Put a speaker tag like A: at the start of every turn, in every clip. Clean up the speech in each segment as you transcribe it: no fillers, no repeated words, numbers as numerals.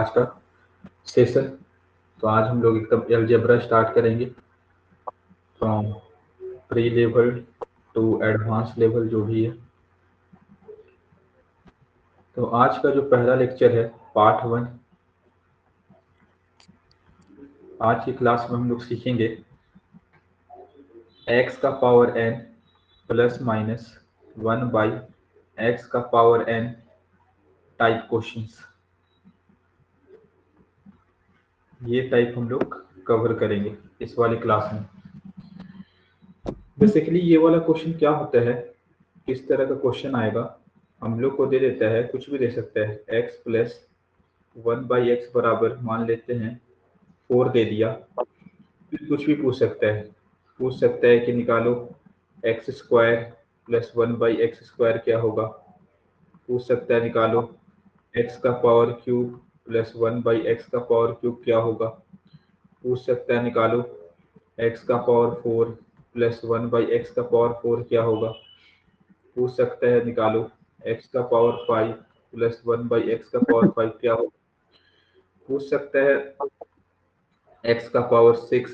A: आज का सेशन। तो आज हम लोग एकदम अलजेब्रा स्टार्ट करेंगे from pre level to advance level जो भी है। तो आज का जो पहला लेक्चर है पार्ट 1। आज की क्लास में हम लोग सीखेंगे x का power n plus minus 1/x का पावर n टाइप क्वेश्चंस। ये टाइप हम लोग कवर करेंगे इस वाली क्लास में। बेसिकली ये वाला क्वेश्चन क्या होता है, किस तरह का क्वेश्चन आएगा, हम लोग को दे देता है, कुछ भी दे सकता है, x प्लस 1/x बराबर मान लेते हैं 4 दे दिया। फिर कुछ भी पूछ सकता है कि निकालो x square plus 1/x square क्या होगा। पूछ सकता है निकालो x का पावर क्यूब प्लस 1/x का पावर क्यूब क्या होगा। पूछ सकता है निकालो x का पावर 4 प्लस 1/x का पावर 4 क्या होगा। पूछ सकता है निकालो x का पावर 5 प्लस 1/x का पावर 5 क्या होगा। पूछ सकता है x का पावर 6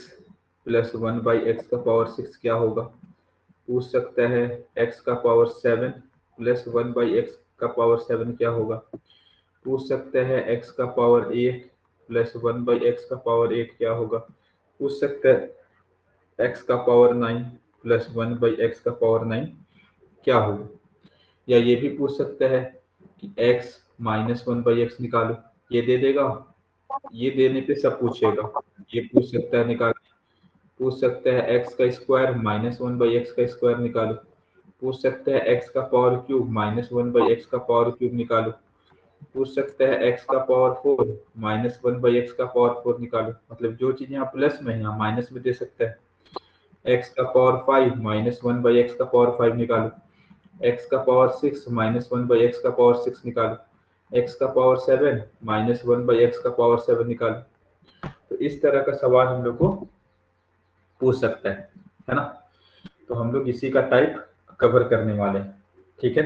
A: प्लस 1/x का पावर 6 क्या होगा। पूछ सकता है x का पावर 7 प्लस 1/x का पावर 7 क्या होगा। पूछ सकता है x का पावर 8 प्लस 1/x का पावर 8 क्या होगा। पूछ सकता है x का पावर 9 प्लस 1/x का पावर 9 क्या होगा। या ये भी पूछ सकता है कि x माइनस 1/x निकालो। ये दे देगा, ये देने पे सब पूछेगा। ये पूछ सकता है निकाल, पूछ सकता है एक्स का स्क्वायर माइनस 1/x का स्क्वायर निकालो। पूछ सकता है एक्स का पावर क्यूब माइनस 1/x का पावर क्यूब निकालो। पूछ सकता है एक्स का पावर 4 माइनस 1/x का पावर 4 निकालो। मतलब जो चीज यहाँ प्लस में है यहाँ माइनस में दे सकता है। एक्स का पावर 5 माइनस 1/x का पावर 5 निकालो। एक्स का पावर 6 माइनस 1/x का पावर 6 निकालो। एक्स का पावर 7 माइनस 1/x का पावर 7 निकालो। तो इस तरह का सवाल हम लोग को पूछ सकता है ना। तो हम लोग इसी का टाइप कवर करने वाले हैं, ठीक है।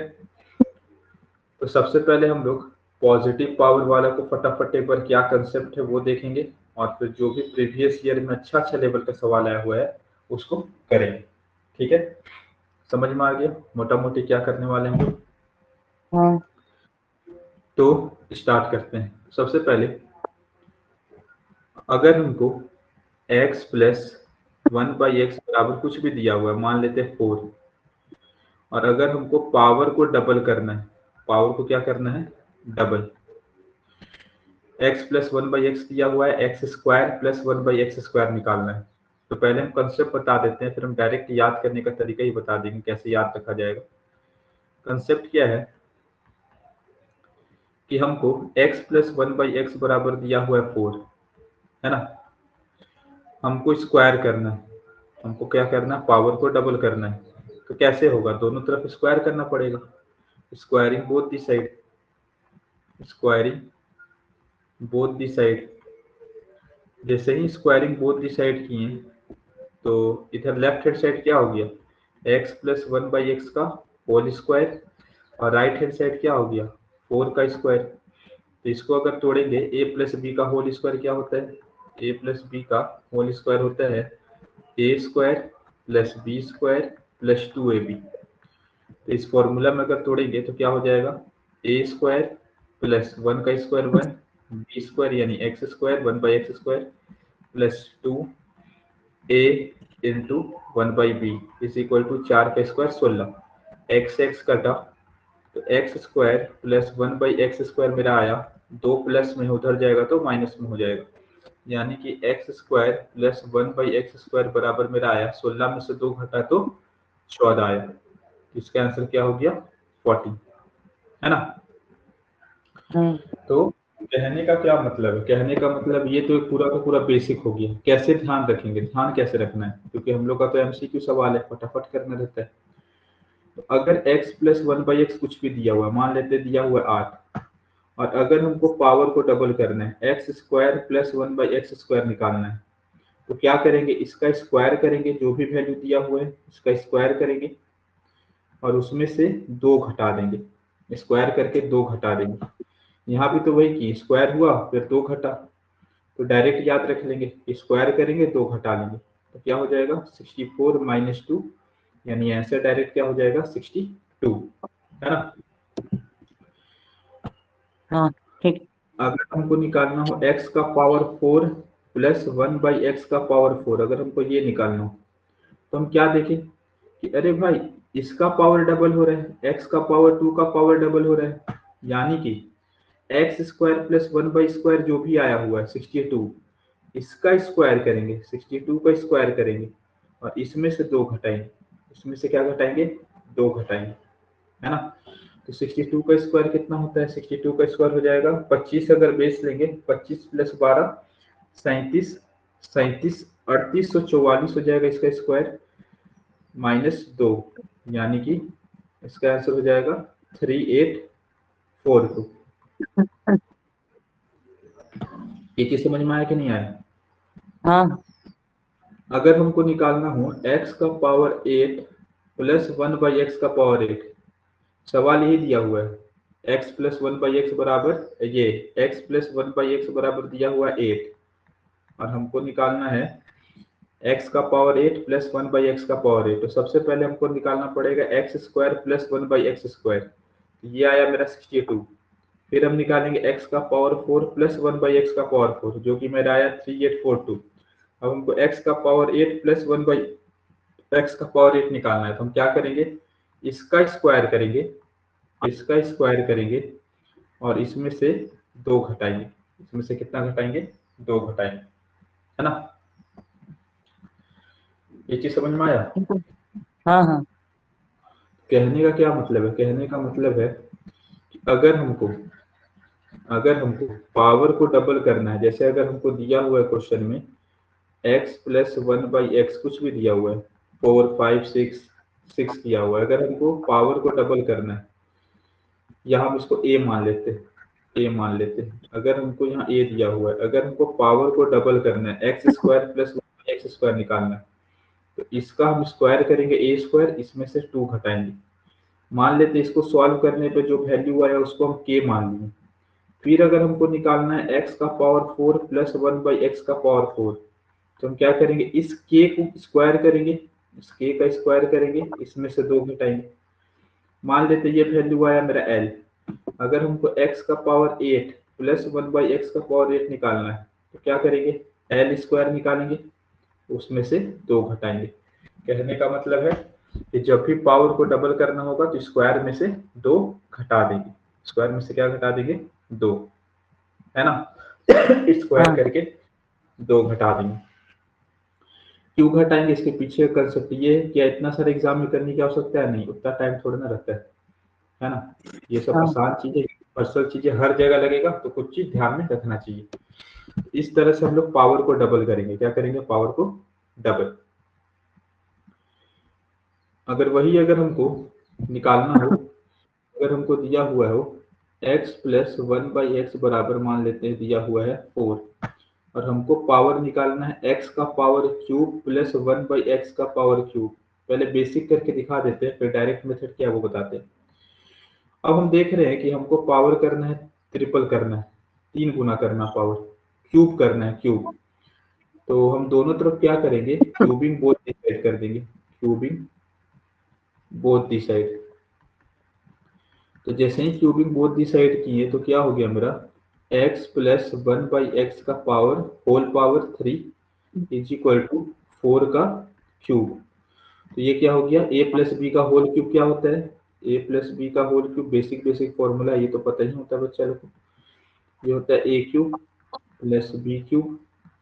A: तो सबसे पहले हम लोग पॉजिटिव पावर वाला को फटाफट एक बार क्या कंसेप्ट है वो देखेंगे, और फिर जो भी प्रीवियस ईयर में अच्छा अच्छा लेवल का सवाल आया हुआ है उसको करेंगे, ठीक है। समझ में आ गया मोटा मोटी क्या करने वाले हैं हम लोग।
B: हाँ।
A: तो स्टार्ट करते हैं। सबसे पहले अगर हमको x प्लस 1/x बराबर कुछ भी दिया हुआ है, मान लेते हैं 4, और अगर हमको पावर को डबल करना है, पावर को क्या करना है, डबल। x प्लस 1/x दिया हुआ है, x square plus 1/x square निकालना है। तो पहले हम कंसेप्ट बता देते हैं, फिर हम डायरेक्ट याद करने का तरीका ही बता देंगे कैसे याद रखा जाएगा। कंसेप्ट क्या है कि हमको x प्लस 1/x बराबर दिया हुआ है 4, है ना। हमको स्क्वायर करना है, हमको क्या करना है, पावर को डबल करना है। तो कैसे होगा, दोनों तरफ स्क्वायर करना पड़ेगा। Squaring both the side, squaring both the side. जैसे ही स्क्वायरिंग बोथ दी साइड किए तो इधर लेफ्ट हैंड साइड क्या हो गया, x प्लस 1/x का होल स्क्वायर, और राइट हैंड साइड क्या हो गया, 4 का स्क्वायर। तो इसको अगर तोड़ेंगे a प्लस बी का होल स्क्वायर क्या होता है, a प्लस बी का होल स्क्वायर होता है a square plus B square plus 2ab। तो इस फॉर्मूला में अगर तोड़ेंगे तो क्या हो जाएगा, ए स्क्वायर प्लस 1 का स्क्वायर 1, बी स्क्वायर यानी X square 1/x square plus 2a into 1/b is equal to 4 का स्क्वायर 16। एक्स एक्स कटा तो x square plus 1/x square मेरा आया, दो प्लस में उधर जाएगा तो माइनस में हो जाएगा, यानी कि x square plus 1/x square बराबर मेरा आया 16 में से 2 घटा तो 14 आया। इसका आंसर क्या हो गया, 40, है ना।
B: हम्म।
A: तो कहने का क्या मतलब है, कहने का मतलब ये तो पूरा का पूरा बेसिक हो गया। कैसे ध्यान रखेंगे, ध्यान कैसे रखना है, क्योंकि हम लोग का तो एमसीक्यू सवाल है, फटाफट करना रहता है। तो अगर x प्लस 1/x कुछ भी दिया हुआ है, मान लेते दिया हुआ है 8, और अगर हमको पावर को डबल करना है, x square plus 1/x square निकालना है, तो क्या करेंगे, इसका स्क्वायर करेंगे, जो भी वैल्यू दिया हुआ है उसका स्क्वायर करेंगे, और उसमें से 2 घटा देंगे, स्क्वायर करके 2 घटा देंगे। यहाँ भी तो वही की, स्क्वायर हुआ फिर 2 घटा, तो डायरेक्ट याद रख लेंगे, स्क्वायर करेंगे 2 घटा लेंगे, तो क्या हो जाएगा 64 माइनस 2, यानी आंसर डायरेक्ट क्या हो जाएगा 62, है ना।
B: हाँ ठीक।
A: अगर हमको निकालना हो x का पावर 4 प्लस 1 बाई एक्स का पावर 4, अगर हमको ये निकालना हो तो हम क्या देखें कि अरे भाई इसका पावर डबल हो रहा है, x का पावर 2 का पावर डबल हो रहा है, यानी कि x square plus 1 by square जो भी आया हुआ है 62, इसका स्क्वायर करेंगे, 62 का स्क्वायर करेंगे और इसमें से 2 घटाएंगे, इसमें से क्या घटाएंगे 2 घटाएंगे, है ना। तो 62 का स्क्वायर कितना होता है, 62 का स्क्वायर हो जाएगा 25, अगर बेस लेंगे 25 प्लस 12 37, 37 3844 हो जाएगा इसका स्क्वायर, माइनस 2, यानी कि इसका आंसर हो जाएगा 3842। ये चीज समझ में आया कि नहीं आया।
B: हाँ
A: अगर हमको निकालना हो x का पावर 8 प्लस 1 बाई एक्स का पावर 8, सवाल यही दिया हुआ है x प्लस 1 बाई एक्स बराबर ये x प्लस 1 बाई एक्स बराबर दिया हुआ 8, और हमको निकालना है x का पावर 8 प्लस 1 बाई एक्स का पावर 8, तो सबसे पहले हमको निकालना पड़ेगा x square plus 1 by x square, ये आया मेरा 62, फिर हम निकालेंगे x का पावर 4 प्लस 1 बाई एक्स का पावर 4, जो कि मेरा आया 3842। अब हमको x का पावर 8 प्लस 1 बाई एक्स का पावर 8 निकालना है, तो हम क्या करेंगे इसका स्क्वायर करेंगे, इसका स्क्वायर करेंगे और इसमें से 2 घटाएंगे, इसमें से कितना घटाएंगे 2 घटाएंगे, है ना। ये चीज समझ में आया।
B: हाँ हाँ
A: कहने का क्या मतलब है, कहने का मतलब है कि अगर हमको पावर को डबल करना है, जैसे अगर हमको दिया हुआ है क्वेश्चन में x प्लस 1 बाई एक्स कुछ भी दिया हुआ है 4 5 6 दिया हुआ है, अगर हमको पावर को डबल करना है, या हम इसको a मान लेते हैं, a मान लेते हैं, अगर हमको यहाँ a दिया हुआ है, अगर हमको पावर को डबल करना है x square plus x square निकालना है, तो इसका हम स्क्वायर करेंगे a स्क्वायर, इसमें से 2 घटाएंगे, मान लेते हैं इसको सॉल्व करने पे जो वैल्यू आया उसको हम k मान लेंगे, फिर अगर हमको निकालना है x का पावर 4 प्लस 1 बाई एक्स का पावर 4, तो हम क्या करेंगे इस k को स्क्वायर करेंगे, इस k का स्क्वायर करेंगे, इसमें से 2 घटाएंगे, मान लेते ये वैल्यू आया मेरा l, अगर हमको x का पावर 8 प्लस 1 बाई एक्स का पावर 8 निकालना है, तो क्या करेंगे l स्क्वायर निकालेंगे, उसमें से 2 घटाएंगे। कहने का मतलब है कि जब भी पावर को डबल करना होगा तो स्क्वायर में से 2 घटा देंगे, स्क्वायर में से क्या घटा देंगे 2, है ना। स्क्वायर
B: हाँ
A: करके 2 घटा देंगे। क्यों घटाएंगे, इसके पीछे कंसेप्ट ये है कि इतना सारा एग्जाम में करने की आवश्यकता है नहीं, उतना टाइम थोड़ा ना रहता है ना। ये सब
B: हाँ
A: आसान चीजें, पर्सनल चीजें हर जगह लगेगा, तो कुछ चीज ध्यान में रखना चाहिए। इस तरह से हम लोग पावर को डबल करेंगे, क्या करेंगे पावर को डबल। अगर हमको निकालना हो, अगर हमको दिया हुआ हो x प्लस 1 बाई एक्स बराबर मान लेते हैं दिया हुआ है 4, और हमको पावर निकालना है x का power cube plus 1 by X का पावर क्यूब, पहले बेसिक करके दिखा देते हैं फिर डायरेक्ट मेथड क्या है वो बताते हैं। अब हम देख रहे हैं कि हमको पावर करना है, ट्रिपल करना है, 3 गुना करना पावर, क्यूब करना है क्यूब, तो हम दोनों तरफ क्या करेंगे क्यूबिंग बोथ दी साइड कर देंगे, क्यूबिंग बोथ दी साइड। तो जैसे ही क्यूबिंग बोथ दी साइड किए तो क्या हो गया मेरा x प्लस 1 बाई एक्स का power whole power 3 is equal to 4 का क्यूब। तो ये क्या हो गया a प्लस बी का होल क्यूब क्या होता है, a प्लस बी का होल क्यूब बेसिक फॉर्मूला ये तो पता ही होता है बच्चा लोग को, ये होता है a cube plus B cube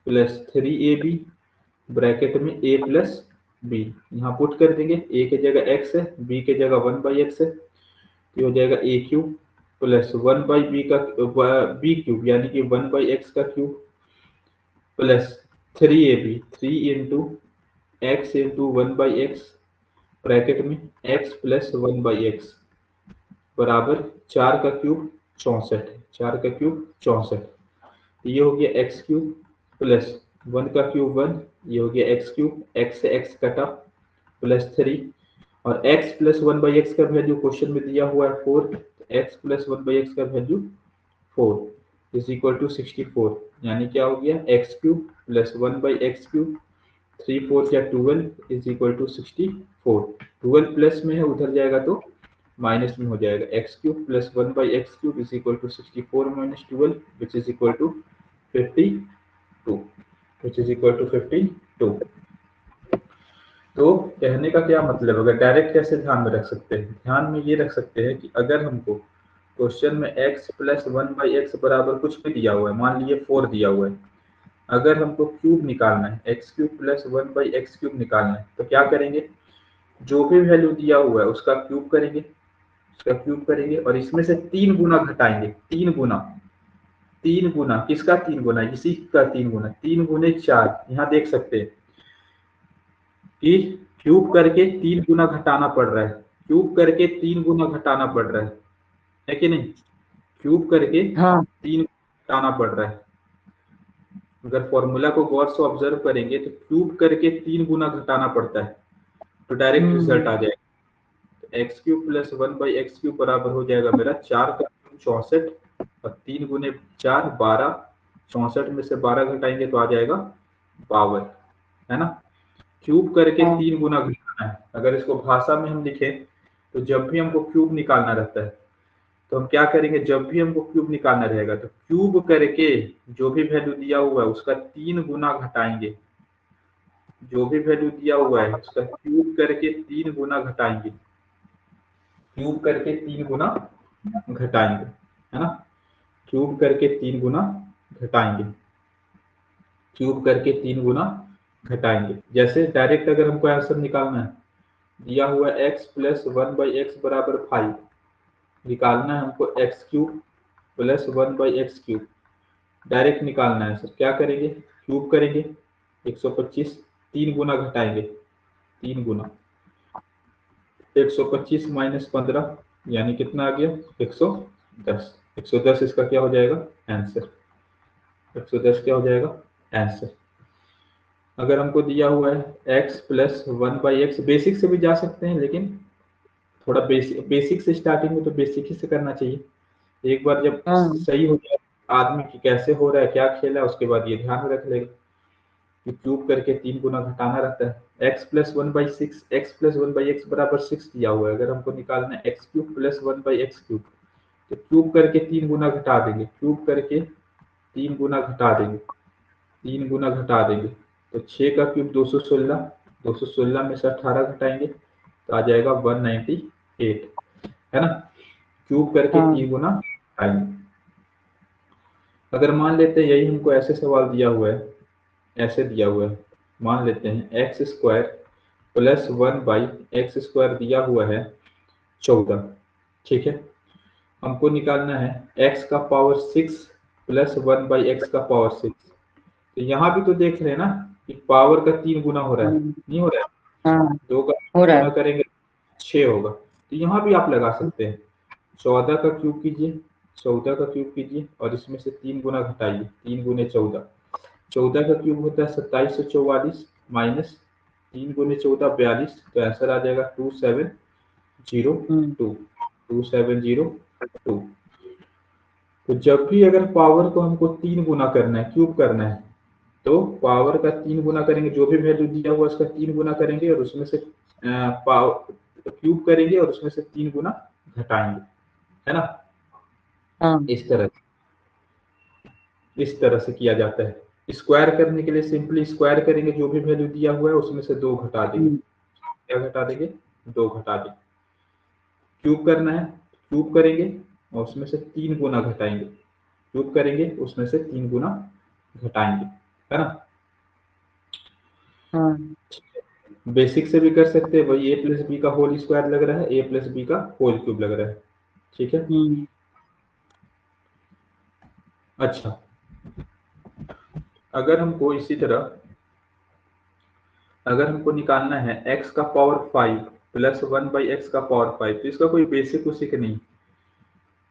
A: plus 3ab bracket में a प्लस बी, यहाँ पुट कर देंगे, a की जगह x है, b की जगह 1 बाई एक्स है, ये हो जाएगा ए क्यूब प्लस 1 बाई बी का बी क्यूब यानी कि 1 बाई एक्स का cube plus 3ab 3 into x into 1 by x bracket में x प्लस 1 बाई एक्स बराबर 4 का क्यूब 64, 4 का क्यूब 64, ये हो गया एक्स क्यूब प्लस 1 का क्यूब 1, ये हो गया एक्स क्यूब, एक्स से एक्स कटा प्लस 3, और x प्लस 1 बाई एक्स का वैल्यू क्वेश्चन में दिया हुआ है 4, x प्लस 1 बाई एक्स का वैल्यू 4 इज इक्वल टू 64, यानी क्या हो गया एक्स क्यूब प्लस 1/x³ 3/4 या 12 इज इक्वल टू 64। 12 प्लस में है, उधर जाएगा तो माइनस में हो जाएगा। X cube plus 1/x³ is equal to 64 minus 12 which is equal to 52, which is equal to 52। तो कहने का क्या मतलब, अगर डायरेक्ट कैसे ध्यान में रख सकते हैं, ध्यान में ये रख सकते हैं कि अगर हमको क्वेश्चन में x प्लस 1/x बराबर कुछ भी दिया हुआ है, मान लीजिए 4 दिया हुआ है, अगर हमको क्यूब निकालना है x³ प्लस 1/x³ निकालना है, तो क्या करेंगे, जो भी वैल्यू दिया हुआ है उसका क्यूब करेंगे, और इसमें से 3 गुना घटाएंगे। 3 गुना किसका 3 गुना, इसी का 3 गुना, 3 गुने 4। यहाँ देख सकते हैं कि क्यूब करके 3 गुना घटाना पड़ रहा है, क्यूब करके 3 गुना घटाना पड़ रहा है कि नहीं, क्यूब करके
B: हाँ
A: 3 घटाना पड़ रहा है। अगर फॉर्मूला को गौर से ऑब्जर्व करेंगे तो क्यूब करके 3 गुना घटाना पड़ता है, तो डायरेक्ट रिजल्ट आ जाएगा। x³ प्लस 1/x³ बराबर हो जाएगा मेरा 4 का 64 और 3 गुने 4 12, 64 में से 12 घटाएंगे तो आ जाएगा 52, है ना। क्यूब करके
B: हाँ
A: 3 गुना घटाना है। अगर इसको भाषा में हम लिखें तो जब भी हमको क्यूब निकालना रहता है तो हम क्या करेंगे, जब भी हमको क्यूब निकालना रहेगा तो क्यूब करके जो भी वैल्यू दिया हुआ है उसका 3 गुना घटाएंगे, जो भी वैल्यू दिया हुआ है उसका क्यूब करके 3 गुना घटाएंगे, क्यूब करके 3 गुना घटाएंगे, है ना। क्यूब करके 3 गुना घटाएंगे, क्यूब करके 3 गुना घटाएंगे। जैसे डायरेक्ट अगर हमको आंसर निकालना है, दिया हुआ x प्लस 1/x बराबर 5, निकालना है हमको x³ प्लस 1/x³, डायरेक्ट निकालना है सर, क्या करेंगे, क्यूब करेंगे 125, 3 गुना घटाएंगे, 3 गुना 125 माइनस 15 यानी कितना आ गया 110, 110 इसका क्या हो जाएगा आंसर, 110 क्या हो जाएगा आंसर। अगर हमको दिया हुआ है x प्लस 1/x, बेसिक से भी जा सकते हैं लेकिन थोड़ा बेसिक से स्टार्टिंग में तो बेसिक ही से करना चाहिए। एक बार जब
B: हाँ
A: सही हो जाए आदमी की कैसे हो रहा है क्या खेल है, उसके बाद ये ध्यान में रख लेगा कि क्यूब करके 3 गुना घटाना रहता है। x plus 1/6, x plus 1/x बराबर 6 दिया हुआ है, अगर हमको निकालना है x³ प्लस 1/x³ तो क्यूब करके 3 गुना घटा देंगे, क्यूब करके 3 गुना घटा देंगे, 3 गुना घटा देंगे तो 6 का क्यूब 216, 216 में से 18 घटाएंगे तो आ जाएगा 198, है ना। क्यूब करके
B: हाँ
A: 3 गुना घटाएंगे। अगर मान लेते हैं यही हमको ऐसे सवाल दिया हुआ है, ऐसे दिया हुआ है, मान लेते हैं x² प्लस 1/x² दिया हुआ है 14, ठीक है। हमको निकालना है x का पावर 6 प्लस 1/x का पावर 6, तो यहाँ भी तो देख रहे हैं ना कि पावर का 3 गुना हो रहा है,
B: हाँ
A: नहीं हो रहा है,
B: हाँ
A: 2 का
B: हो रहा
A: गुना
B: है।
A: करेंगे 6 होगा, तो यहाँ भी आप लगा सकते हैं 14 का क्यूब कीजिए, 14 का क्यूब कीजिए और इसमें से 3 गुना घटाइए, 3 गुने 14, 14 का क्यूब होता है 2744 माइनस 3 गुने 14 42, तो आंसर आ जाएगा 2702, 2702। तो जब भी अगर पावर को हमको 3 गुना करना है, क्यूब करना है, तो पावर का 3 गुना करेंगे, जो भी वैल्यू दिया हुआ उसका 3 गुना करेंगे और उसमें से पावर क्यूब करेंगे और उसमें से 3 गुना घटाएंगे, है ना।
B: हाँ
A: इस तरह से किया जाता है। स्क्वायर करने के लिए सिंपली स्क्वायर करेंगे, जो भी वैल्यू दिया हुआ है उसमें से 2 घटा देंगे, क्या घटा देंगे 2 घटा देंगे। क्यूब करना है, क्यूब करेंगे और उसमें से 3 गुना घटाएंगे, क्यूब करेंगे उसमें से 3 गुना घटाएंगे, है ना।
B: हाँ
A: बेसिक से भी कर सकते हैं, वही a प्लस बी का होल स्क्वायर लग रहा है, a प्लस बी का होल क्यूब लग रहा है, ठीक है।
B: हम्म
A: अच्छा, अगर हमको इसी तरह अगर हमको निकालना है x का पावर 5 प्लस 1/x का पावर 5, तो इसका कोई बेसिक उसिक नहीं,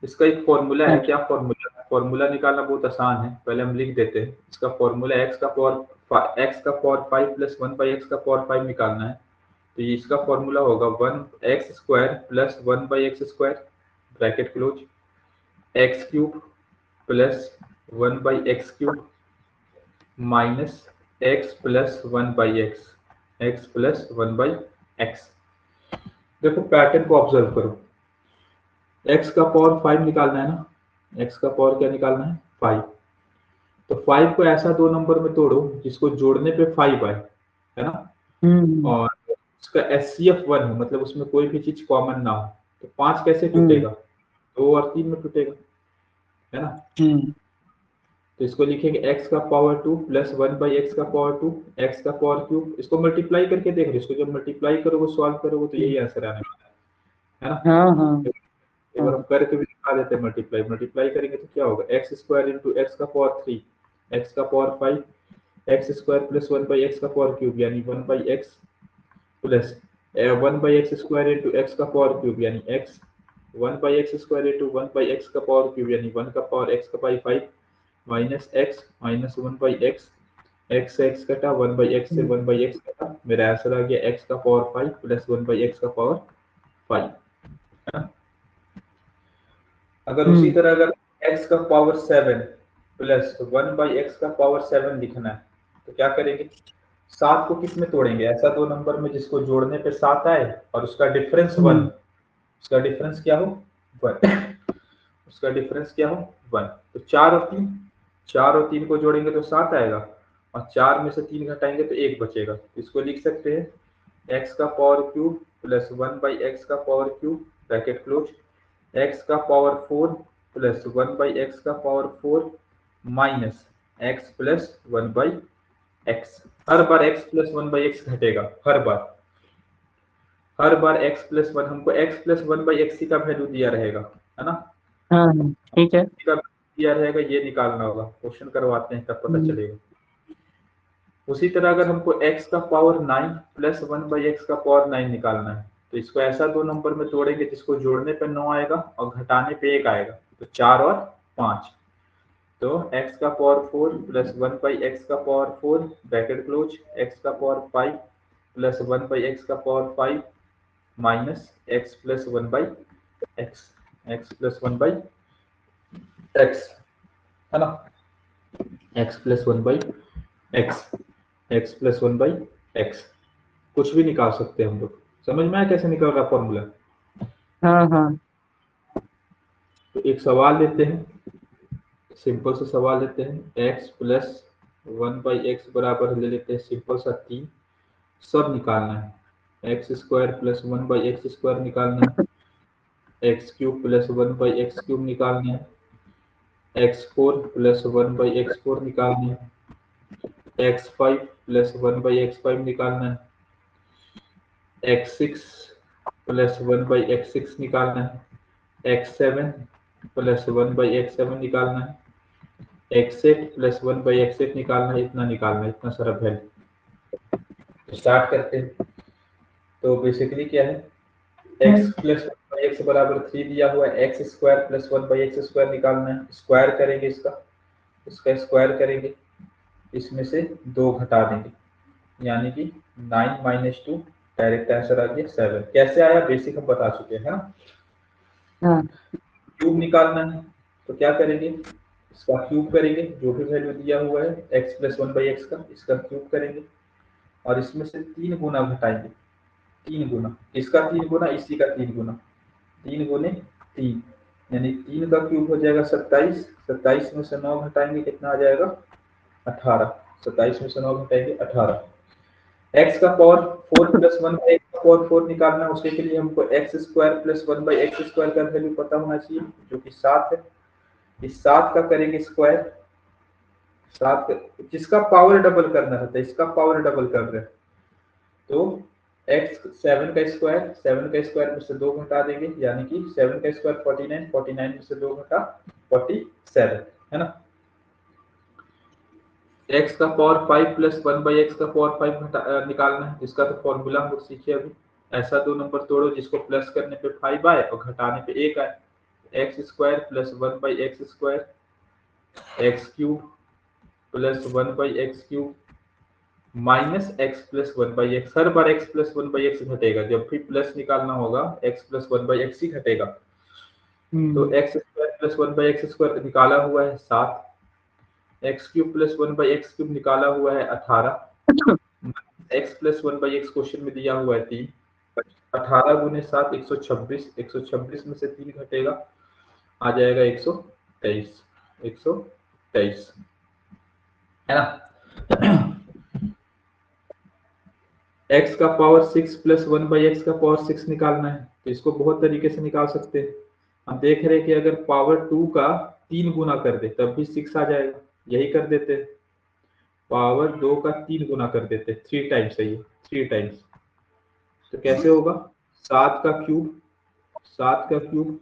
A: इसका एक फॉर्मूला है।
B: हाँ
A: क्या फॉर्मूला, फॉर्मूला निकालना बहुत आसान है, पहले हम लिख देते हैं। इसका फॉर्मूला x का पावर 5 प्लस 1/x का पावर 5 निकालना है, तो ये इसका फॉर्मूला होगा 1x² plus 1/x² bracket close, x³ plus 1/x³ minus x plus 1/x, x plus 1/x। देखो पैटर्न को ऑब्जर्व करो, x का पावर 5 निकालना है ना, x का पावर क्या निकालना है 5। तो 5 को ऐसा दो नंबर में तोड़ो जिसको जोड़ने पे 5 आए, है ना, और उसका HCF 1 हो, मतलब उसमें कोई भी चीज कॉमन ना हो। तो 5 कैसे टूटेगा, 2 और 3 में टूटेगा, है ना। तो इसको लिखेंगे x का पावर 2 प्लस 1/x का पावर 2, x का पावर क्यूब। इसको मल्टीप्लाई करके देख रहे, इसको जब मल्टीप्लाई करोगे सॉल्व करोगे तो यही आंसर आने वाला है ना।
B: हाँ हाँ
A: एक बार हम करके भी दिखा देते हैं, मल्टीप्लाई मल्टीप्लाई करेंगे तो क्या होगा, x² इंटू एक्स का पावर 3, x का पावर 5, x² प्लस 1/x का पावर क्यूब यानी 1/x plus 1/x² into x का पावर क्यूब यानी x, 1/x² इंटू 1/x का पावर क्यूब यानी 1 का पावर x का पाई 5 minus x minus 1/x, x से x कटा, 1/x से 1/x कटा, मेरा आंसर आ गया x का पावर 5 प्लस 1/x का पावर 5। अगर उसी तरह अगर x का पावर 7 प्लस 1/x का पावर 7 लिखना है तो क्या करेंगे, 7 को किस में तोड़ेंगे, ऐसा दो नंबर में जिसको जोड़ने पे 7 आए और उसका डिफरेंस 1, उसका डिफरेंस क्या हो 1, उसका डिफरेंस क्या हो 1। तो 4 और 3 को जोड़ेंगे तो 7 आएगा और 4 में से 3 घटाएंगे तो 1 बचेगा। इसको लिख सकते हैं x का पावर क्यूब प्लस 1/x का power cube bracket close, x का पावर 4 प्लस 1/x का power 4 minus x plus 1/x। हर बार x प्लस 1/x घटेगा, हर बार x प्लस 1, हमको x प्लस 1/x का वैल्यू दिया रहेगा, है ना।
B: ठीक है।
A: दिया रहेगा, ये निकालना होगा, क्वेश्चन करवाते हैं तब पता चलेगा। उसी तरह अगर हमको x का पावर 9 प्लस 1/x का पावर 9 निकालना है तो इसको ऐसा दो नंबर में तोड़ेंगे जिसको जोड़ने पे 9 आएगा और घटाने पे 1 आएगा, तो 4 और 5। तो x का पावर 4 प्लस 1/x का पावर 4 ब्रैकेट क्लोज, x का पावर 5 प्लस 1/x का power 5 minus x plus 1/x, x plus 1/x, है ना, x plus 1/x, x plus 1/x। कुछ भी निकाल सकते हैं हम लोग, समझ में आया कैसे निकल रहा फॉर्मूला।
B: हाँ
A: तो एक सवाल लेते हैं, सिंपल सा सवाल लेते हैं, x प्लस 1/x बराबर ले लेते हैं सिंपल सा 3, सब निकालना है, x² प्लस 1/x² निकालना है, x³ प्लस 1/x³ निकालना है, x4 प्लस 1/x4 निकालना है, x5 प्लस 1/x5 निकालना है, x6 प्लस 1/x6 निकालना है, x7 प्लस 1/x7 निकालना है, x8 प्लस 1/x8 निकालना है, इतना निकालना है, इतना सारा वैल्यू। स्टार्ट करते हैं। तो बेसिकली क्या है, x प्लस 1/x बराबर 3 दिया हुआ है, x² प्लस 1/x² निकालना है, स्क्वायर करेंगे इसका स्क्वायर करेंगे, इसमें से 2 घटा देंगे यानी कि 9 माइनस 2, डायरेक्ट आंसर आ गया 7। कैसे आया बेसिक हम बता चुके हैं ना। क्यूब निकालना है तो क्या करेंगे, इसका क्यूब करेंगे, जो भी वैल्यू दिया हुआ है x प्लस 1/x का, इसका क्यूब करेंगे और इसमें से 3 गुना घटाएंगे, 3 गुना, इसका 3 गुना, इसी का 3 गुना, 3 गुने 3 यानी 3 का क्यूब हो जाएगा 27, 27 में से 9 घटाएंगे कितना आ जाएगा 18, 27 में से 9 घटाएंगे 18। x का पावर 4 प्लस 1/x का पावर 4 निकालना है, उसके लिए हमको x² प्लस 1/x² का वैल्यू पता होना चाहिए जो कि 7 है। इस 7 का करेंगे स्क्वायर, 7 जिसका पावर डबल करना रहता है, इसका पावर डबल कर रहे हैं तो x7 का स्क्वायर में से 2 घटा देंगे यानी कि 7 का स्क्वायर 49, 49 में से 2 घटा 47, है ना। x का पावर 5 प्लस 1/x का पावर 5 निकालना है, इसका तो फॉर्मूला हम लोग सीखे अभी। ऐसा दो नंबर तोड़ो जिसको प्लस करने पे 5 आए और घटाने पे 1 आए, x² plus 1/x² x³ plus 1/x³ minus x plus 1/x। हर बार x प्लस 1/x घटेगा, जब भी प्लस निकालना होगा x प्लस 1/x ही घटेगा। तो x² plus one by x square निकाला हुआ है 7, x cube plus one by x cube निकाला हुआ है 18, x plus one by x question में दिया हुआ है 3, 18 गुने 7 126, 126 में से 3 घटेगा, आ जाएगा 123, 123 है ना। x का पावर 6 प्लस 1 बाई एक्स का पावर 6 निकालना है, तो इसको बहुत तरीके से निकाल सकते हैं। हम देख रहे हैं कि अगर पावर 2 का 3 गुना कर दे तब भी 6 आ जाएगा, यही कर देते हैं। पावर 2 का 3 गुना कर देते हैं, 3 टाइम्स है ये, 3 टाइम्स। तो कैसे होगा, 7 का क्यूब, 7 का क्यूब,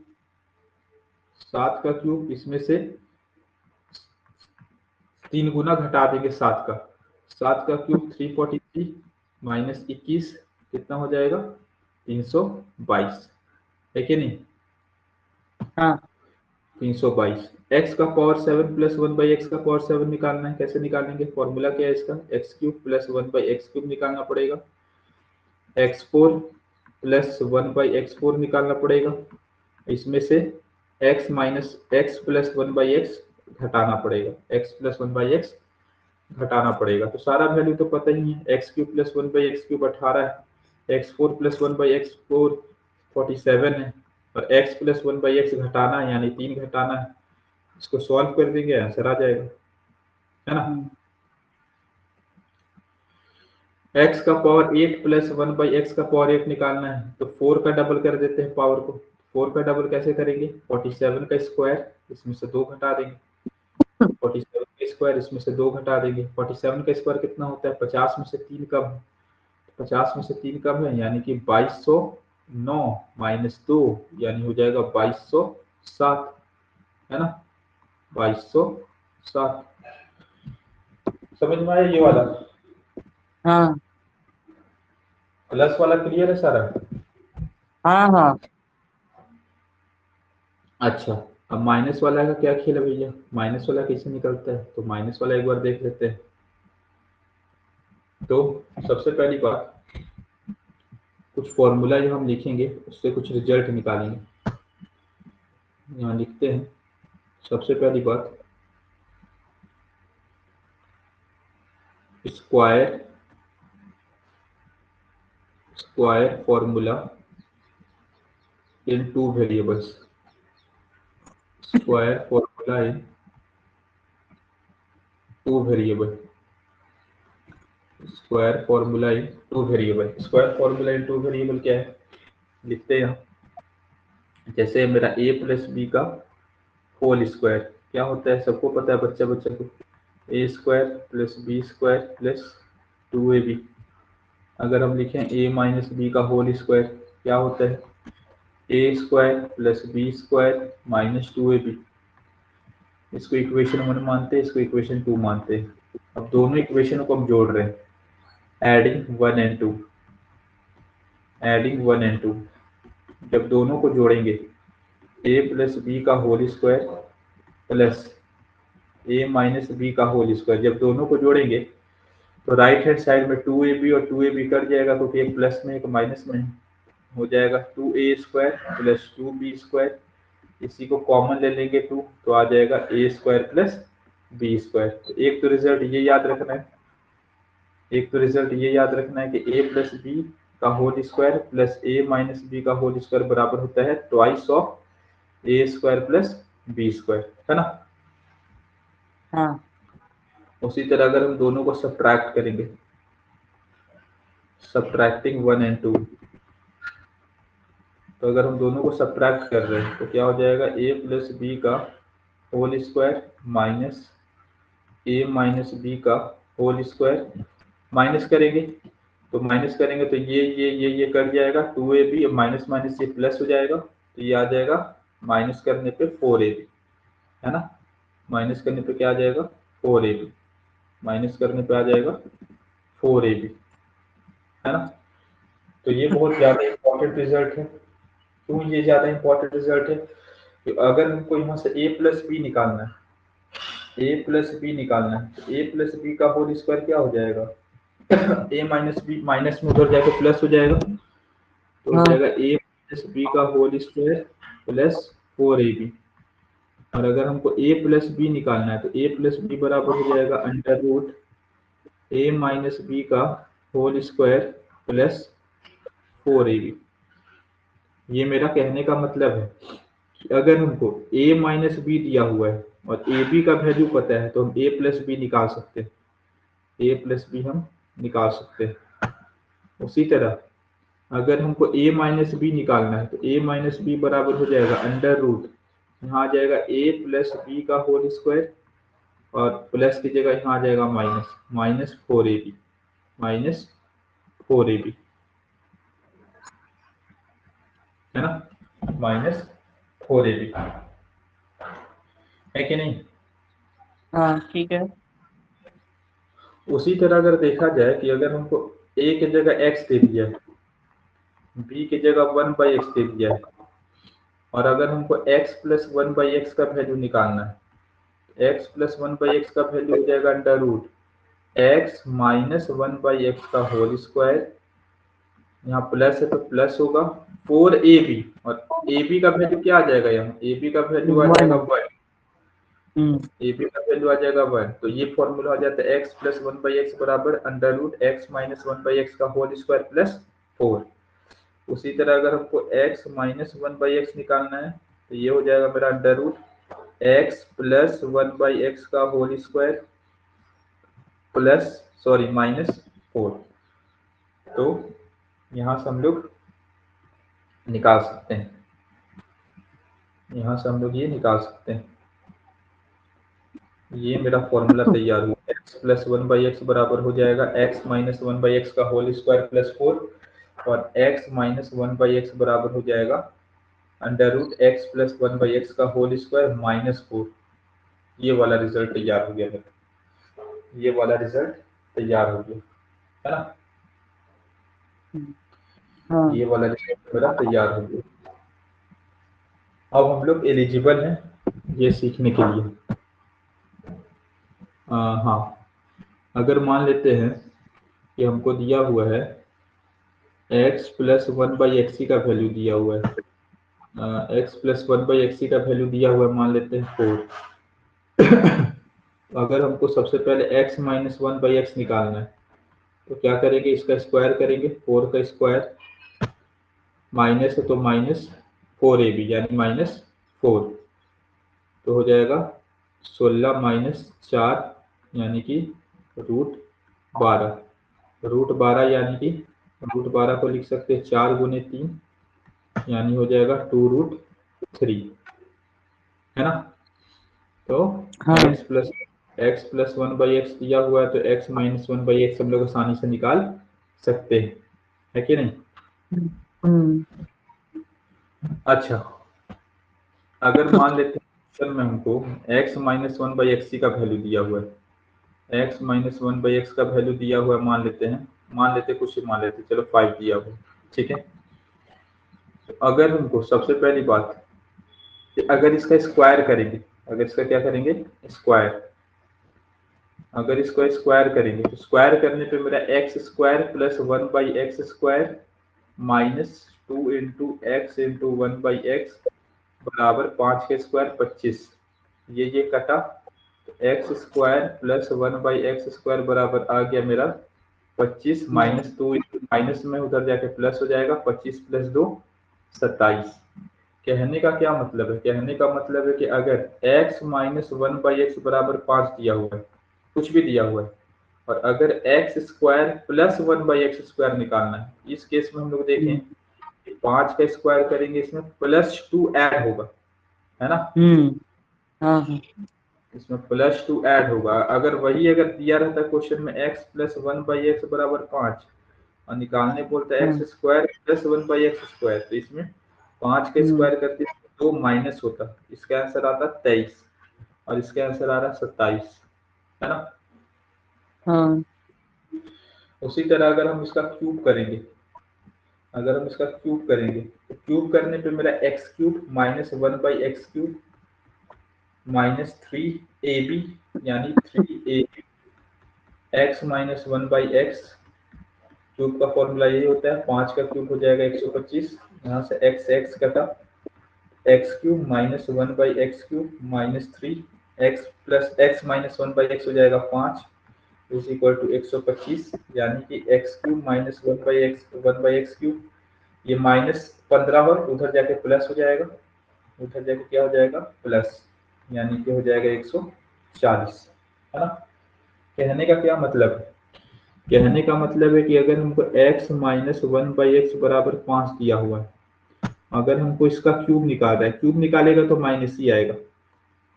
A: 7 का क्यूब, इसमें से 3 गुना घटा देंगे 7 का, 7 का क्यूब 343 माइनस 21 कितना हो जाएगा, 322 है कि नहीं।
B: हाँ
A: 322। x का पावर 7 प्लस 1 बाई एक्स का पावर 7 निकालना है, कैसे निकालेंगे, फॉर्मूला क्या है इसका, x cube plus 1 by x cube निकालना पड़ेगा, x4 प्लस 1 बाई x4 निकालना पड़ेगा, इसमें से x minus x plus 1 by x घटाना पड़ेगा, x प्लस 1 बाई एक्स घटाना पड़ेगा। तो सारा वैल्यू तो पता ही है, x cube plus 1 by x cube 18 है, x4 प्लस 1 बाई एक्स 4 47 है, और x प्लस 1 बाई एक्स घटाना है यानी 3 घटाना है, इसको सॉल्व कर देंगे आंसर आ जाएगा, है ना। x का पावर 8 प्लस 1 बाई एक्स का पावर 8 निकालना है, तो 4 का डबल कर देते हैं पावर को। 4 का डबल कैसे करेंगे, 47 का स्क्वायर, इसमें से 2 घटा देंगे, 47 का स्क्वायर, इसमें से 2 घटा देंगे। 47 का स्क्वायर कितना होता है, 50 में से 3 कम है, 50 में से 3 कम है यानी कि 2209 माइनस 2 यानी हो जाएगा 2207, है ना, 2207। समझ में आया ये वाला,
B: हाँ
A: प्लस वाला क्लियर है सारा।
B: हाँ हाँ
A: अच्छा, अब माइनस वाला का क्या खेल है भैया, माइनस वाला कैसे निकलता है, तो माइनस वाला एक बार देख लेते हैं। तो सबसे पहली बात, कुछ फॉर्मूला जो हम लिखेंगे उससे कुछ रिजल्ट निकालेंगे, यहाँ लिखते हैं। सबसे पहली बात, square square formula in 2 variables, square formula in 2 variable, square formula in 2 variable. Square formula in 2 variable क्या है, लिखते हैं यहाँ। जैसे मेरा a प्लस बी का होल स्क्वायर क्या होता है, सबको पता है बच्चा को, A square plus B square plus 2ab। अगर हम लिखें a माइनस बी का होल स्क्वायर क्या होता है, A square plus B square minus 2ab। इसको इक्वेशन 1 मानते हैं, इसको इक्वेशन 2 मानते हैं। अब दोनों इक्वेशनों को हम जोड़ रहे हैं, एडिंग 1 एंड 2, एडिंग 1 एंड 2। जब दोनों को जोड़ेंगे, a प्लस बी का whole square plus a minus B का होल स्क्वायर, जब दोनों को जोड़ेंगे तो राइट हैंड साइड में 2ab और 2ab कट जाएगा, क्योंकि एक प्लस में एक माइनस में हो जाएगा, 2a square plus 2b square, इसी को कॉमन ले लेंगे 2, तो आ जाएगा a square plus B square. तो एक तो रिजल्ट ये याद रखना है, एक तो रिजल्ट ये याद रखना है कि a प्लस बी का whole square plus a minus B का होल स्क्वायर बराबर होता है twice of a square plus B square, है ना।
B: हाँ
A: उसी तरह अगर हम दोनों को सब्ट्रैक्ट करेंगे, सब्ट्रैक्टिंग 1 एंड 2, तो अगर हम दोनों को सब्ट्रैक्ट कर रहे हैं तो क्या हो जाएगा, a प्लस बी का whole square minus a minus B का होल स्क्वायर, माइनस करेंगे तो ये कट जाएगा, 2ab माइनस माइनस ये प्लस हो जाएगा, तो ये आ जाएगा माइनस करने पे 4ab, है ना, माइनस करने पे क्या आ जाएगा 4ab, माइनस करने पे आ जाएगा 4ab, है ना। तो ये बहुत ज़्यादा इंपॉर्टेंट रिजल्ट है। क्यों ये ज़्यादा इंपॉर्टेंट रिजल्ट है, तो अगर हमको यहाँ से a प्लस बी निकालना है, a प्लस बी निकालना है, तो a प्लस बी का होल स्क्वायर क्या हो जाएगा, a माइनस बी माइनस में उधर जाकर प्लस हो जाएगा, तो हो
B: हाँ
A: जाएगा a माइनस बी का होल स्क्वायर प्लस 4ab, और अगर हमको a प्लस बी निकालना है तो a प्लस बी बराबर हो जाएगा under root a minus B का होल स्क्वायर प्लस 4ab। ये मेरा कहने का मतलब है कि अगर हमको a माइनस बी दिया हुआ है और ab का वैल्यू पता है तो हम a प्लस बी निकाल सकते हैं, a प्लस बी हम निकाल सकते हैं। उसी तरह अगर हमको a माइनस बी निकालना है तो a माइनस बी बराबर हो जाएगा अंडर रूट, यहाँ आ जाएगा a प्लस बी का होल स्क्वायर और प्लस की जगह यहाँ आ जाएगा minus, minus 4ab, minus 4ab है ना, माइनस 4ab है कि नहीं।
B: हाँ ठीक है।
A: उसी तरह अगर देखा जाए कि अगर हमको a की जगह x दे दिया है, b की जगह 1/x दे दिया है और अगर हमको x प्लस 1/x का वैल्यू निकालना है, x प्लस 1/x का वैल्यू हो जाएगा under root x minus 1/x का होल स्क्वायर, यहाँ प्लस है तो प्लस होगा 4ab और ab का वैल्यू क्या आ जाएगा, यहाँ ab का वैल्यू आ जाएगा 1, ab का वैल्यू आ जाएगा 1। तो ये फॉर्मूला हो जाता है x प्लस 1/x बराबर under root x minus 1/x का होल स्क्वायर प्लस 4। उसी तरह अगर हमको x माइनस 1/x निकालना है तो ये हो जाएगा मेरा under root x plus 1/x का whole square plus sorry minus 4। तो यहाँ से हम लोग निकाल सकते हैं, यहाँ से हम लोग ये निकाल सकते हैं। ये मेरा फॉर्मूला तैयार हुआ, x प्लस 1/x बराबर हो जाएगा x माइनस 1/x का होल स्क्वायर प्लस 4 और x माइनस 1/x बराबर हो जाएगा under root x plus 1/x का होल स्क्वायर माइनस 4। ये वाला रिजल्ट तैयार हो गया मेरा, ये वाला रिजल्ट तैयार हो गया है ना,
B: हाँ
A: ये वाला रिजल्ट मेरा तैयार हो गया। अब हम लोग एलिजिबल हैं ये सीखने के लिए। हाँ, अगर मान लेते हैं कि हमको दिया हुआ है x प्लस 1/x का वैल्यू दिया हुआ है, x प्लस 1/x का वैल्यू दिया हुआ है मान लेते हैं 4। अगर हमको सबसे पहले x माइनस 1/x निकालना है तो क्या करेंगे, इसका स्क्वायर करेंगे, 4 का स्क्वायर माइनस है तो माइनस 4ab यानी माइनस 4, तो हो जाएगा 16 माइनस 4 यानी कि रूट 12, रूट 12 यानी कि रूट 12 को लिख सकते हैं 4 गुने 3 यानी हो जाएगा 2 रूट 3 है ना। तो
B: हाँ
A: x प्लस 1/x दिया हुआ है तो x माइनस 1/x हम लोग आसानी से निकाल सकते हैं, है कि नहीं। अच्छा, अगर मान लेते हैं क्वेश्चन में हमको x माइनस 1/x का वैल्यू दिया हुआ है, x माइनस 1/x का वैल्यू दिया हुआ है मान लेते हैं, कुछ मान लेते हैं, चलो 5 दिया हुआ है, ठीक है। तो अगर हमको सबसे पहली बात कि अगर इसका स्क्वायर करेंगे, अगर इसका क्या करेंगे स्क्वायर, अगर इसको स्क्वायर करेंगे तो स्क्वायर करने पे मेरा x square plus 1/x square minus 2 into x into 1/x बराबर 5 के स्क्वायर 25, ये कटा तो x square plus 1/x square बराबर आ गया मेरा 25 माइनस 2 माइनस में उधर जाके प्लस हो जाएगा 25 प्लस 2 27। कहने का क्या मतलब है, कहने का मतलब है कि अगर x माइनस 1/x बराबर 5 दिया हुआ है, कुछ भी दिया हुआ है, और अगर x square plus 1/x square निकालना है, इस केस में हम लोग देखें 5 का स्क्वायर करेंगे इसमें प्लस 2 ऐड होगा, है ना।
B: हाँ
A: इसमें प्लस 2 ऐड होगा। अगर वही अगर दिया रहता क्वेश्चन में x प्लस 1/x बराबर 5 और निकालने बोलता है x square plus 1/x square, तो इसमें 5 का स्क्वायर करते तो माइनस होता, इसका आंसर आता 23 और इसका आंसर आ रहा 27, है ना।
B: हाँ
A: उसी तरह अगर हम इसका क्यूब करेंगे, अगर हम इसका क्यूब करेंगे तो क्यूब करने पे मेरा x cube minus 1/x cube minus 3ab यानी 3ab x minus 1/x cube का फॉर्मूला यही होता है, 5 का क्यूब हो जाएगा 125, यहाँ से x कटा x cube minus 1/x cube minus 3 x plus x minus 1/x हो जाएगा 5 इज इक्वल टू 125, यानी कि x cube minus 1/x cube, ये माइनस 15 हो उधर जाके प्लस हो जाएगा, उधर जाके क्या हो जाएगा प्लस, यानी कि हो जाएगा 140, है ना। कहने का क्या मतलब है, कहने का मतलब है कि अगर हमको x माइनस 1/x बराबर 5 दिया हुआ है, अगर हमको इसका क्यूब निकालना है, क्यूब निकालेगा तो माइनस ही आएगा,